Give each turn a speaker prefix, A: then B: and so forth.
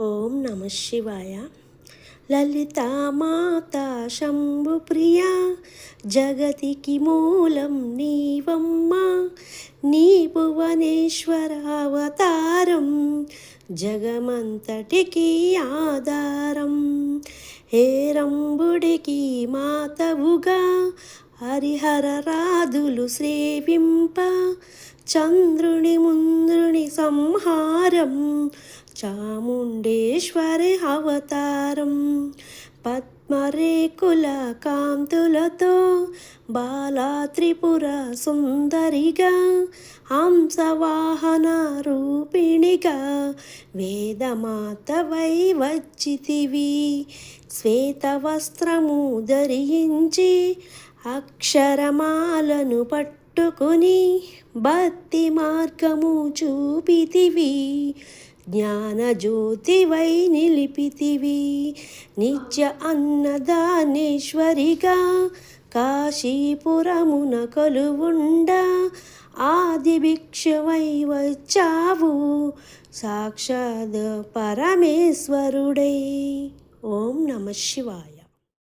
A: ఓం నమ శివాయ. లలితామాతా శంభుప్రియా జగతికి మూలం నీవమ్మా, నీ భువనేశ్వర అవతారం జగమంతటికి ఆధారం. హేరంబుడికి మాతవుగా హరిహర రాధులు సేవింప, చంద్రుని ముంద్రుని సంహారం చాముండేశ్వరి అవతారం. పద్మరేకుల కాంతులతో బాలా త్రిపుర సుందరిగా, హంసవాహన రూపిణిగా వేదమాతవై వచ్చితివి. శ్వేత వస్త్రము ధరించి అక్షరమాలను పట్టుకుని భక్తి మార్గము చూపితివి. జ్ఞానజ్యోతివై నిలిపితివి. నిత్య అన్నదానేశ్వరిగా కాశీపురమున కొలువుండ ఆది భిక్షవై వచ్చావు సాక్షాత్ పరమేశ్వరుడై. ఓం నమ శివాయ.